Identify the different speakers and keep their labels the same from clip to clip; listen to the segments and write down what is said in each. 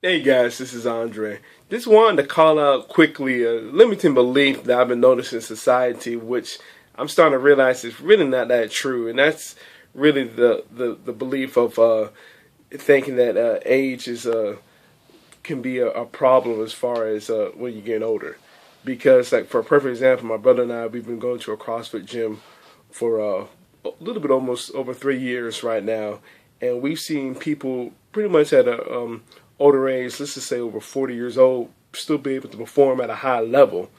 Speaker 1: Hey guys, this is Andre. Just wanted to call out quickly a limiting belief that I've been noticing in society, which I'm starting to realize is really not that true, and that's really the belief of thinking that age is can be a problem as far as when you're getting older. Because, like for a perfect example, my brother and I we've been going to a CrossFit gym for a little bit almost over 3 years right now, and we've seen people pretty much at a older age, let's just say over 40 years old, still be able to perform at a high level.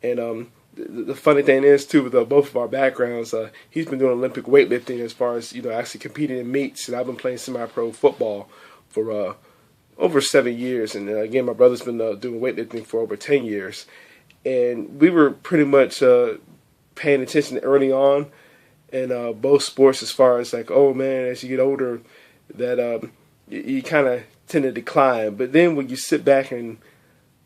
Speaker 1: And the funny thing is, too, with both of our backgrounds, he's been doing Olympic weightlifting as far as, actually competing in meets. And I've been playing semi-pro football for over 7 years. And again, my brother's been doing weightlifting for over 10 years. And we were pretty much paying attention early on in both sports as far as like, oh man, as you get older, that you kind of tend to decline. But then when you sit back and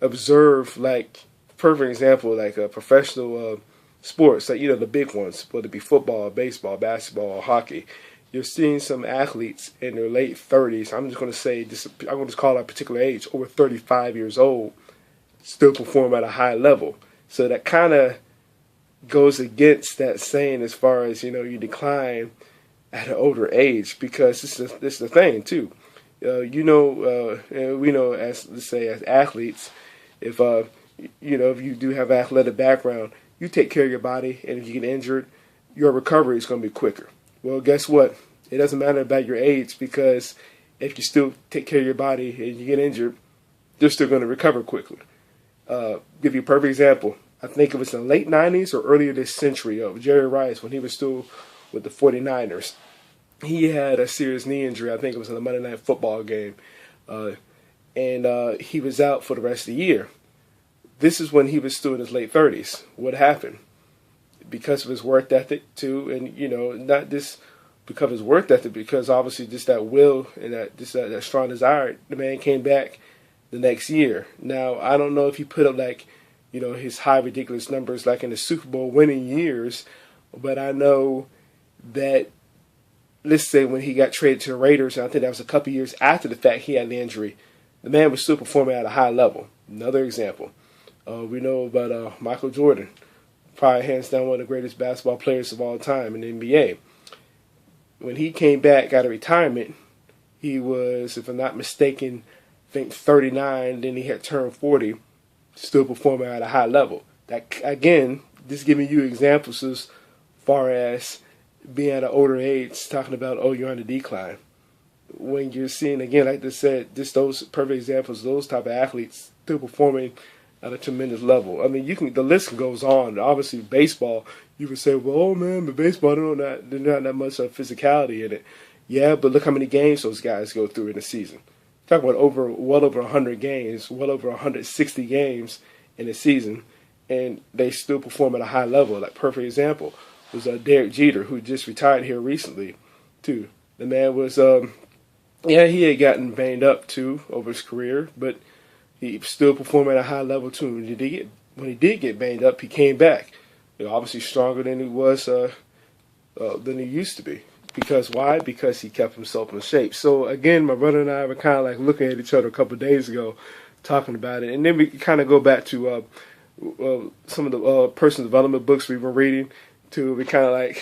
Speaker 1: observe, like, perfect example, like professional sports, like, the big ones, whether it be football, baseball, basketball, or hockey, you're seeing some athletes in their late 30s. I'm just going to say, I'm going to call that particular age, over 35 years old, still perform at a high level. So that kind of goes against that saying as far as, you decline at an older age, because this is the thing, too. And we know, as let's say, as athletes, if if you do have athletic background, you take care of your body, and if you get injured, your recovery is going to be quicker. Well, guess what? It doesn't matter about your age, because if you still take care of your body and you get injured, you're still going to recover quickly. Give you a perfect example. I think it was in the late 90s or earlier this century of Jerry Rice when he was still with the 49ers. He had a serious knee injury. I think it was in a Monday Night Football game. And he was out for the rest of the year. This is when he was still in his late 30s. What happened? Because of his work ethic, too, and, not just because of his work ethic, because obviously just that will and that strong desire, the man came back the next year. Now, I don't know if he put up, like, his high ridiculous numbers like in the Super Bowl winning years, but I know that, let's say when he got traded to the Raiders, and I think that was a couple years after the fact he had the injury, the man was still performing at a high level. Another example. We know about Michael Jordan, probably hands down one of the greatest basketball players of all time in the NBA. When he came back out of retirement, he was, if I'm not mistaken, I think 39, then he had turned 40, still performing at a high level. That, again, just giving you examples as far as being at an older age, talking about, oh, you're on the decline. When you're seeing, again, like I said, just those perfect examples, those type of athletes still performing at a tremendous level. I mean, the list goes on. Obviously, baseball, you can say, well, oh man, but baseball, there's not that much physicality in it. Yeah, but look how many games those guys go through in a season. Talk about well over 100 games, well over 160 games in a season, and they still perform at a high level. Like, perfect example was Derek Jeter, who just retired here recently, too. The man was, he had gotten banged up, too, over his career, but he still performed at a high level, too. When he did get banged up, he came back. Obviously stronger than he was, than he used to be. Because why? Because he kept himself in shape. So, again, my brother and I were kind of like looking at each other a couple of days ago, talking about it. And then we kind of go back to some of the personal development books we've been reading, to be kind of like,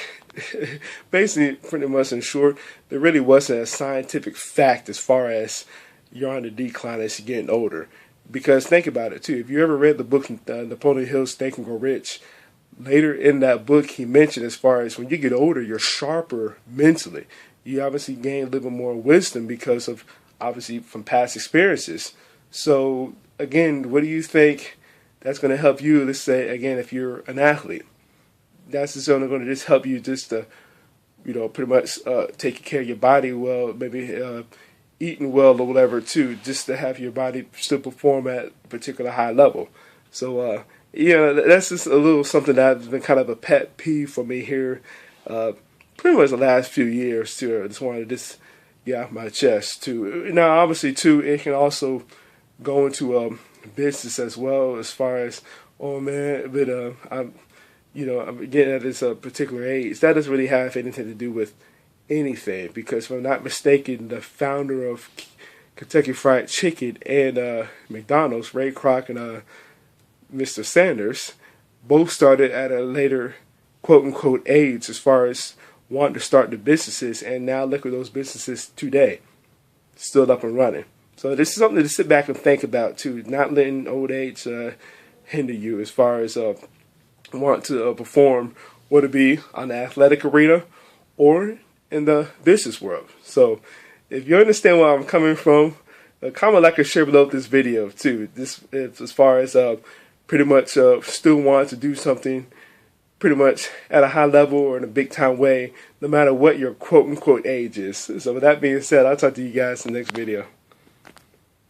Speaker 1: basically, pretty much in short, there really wasn't a scientific fact as far as you're on the decline as you're getting older. Because think about it, too. If you ever read the book Napoleon Hill's Think and Grow Rich, later in that book he mentioned as far as when you get older, you're sharper mentally. You obviously gain a little bit more wisdom because of, obviously, from past experiences. So, again, what do you think that's going to help you, let's say, again, if you're an athlete? That's just only going to just help you just to, pretty much taking care of your body well, maybe eating well or whatever too, just to have your body still perform at a particular high level. So, that's just a little something that's been kind of a pet peeve for me here, pretty much the last few years too. I just wanted to just get off my chest too. Now, obviously too, it can also go into business as well, as far as, oh man, but I'm getting at this particular age. That doesn't really have anything to do with anything, because if I'm not mistaken, the founder of Kentucky Fried Chicken and McDonald's, Ray Kroc and Mr. Sanders, both started at a later quote-unquote age as far as wanting to start the businesses, and now look at those businesses today, still up and running. So this is something to sit back and think about too, not letting old age hinder you as far as want to perform, whether it be on the athletic arena or in the business world. So if you understand where I'm coming from, comment, like, and share below this video too. This as far as pretty much still want to do something pretty much at a high level or in a big time way, no matter what your quote unquote age is. So with that being said, I'll talk to you guys in the next video.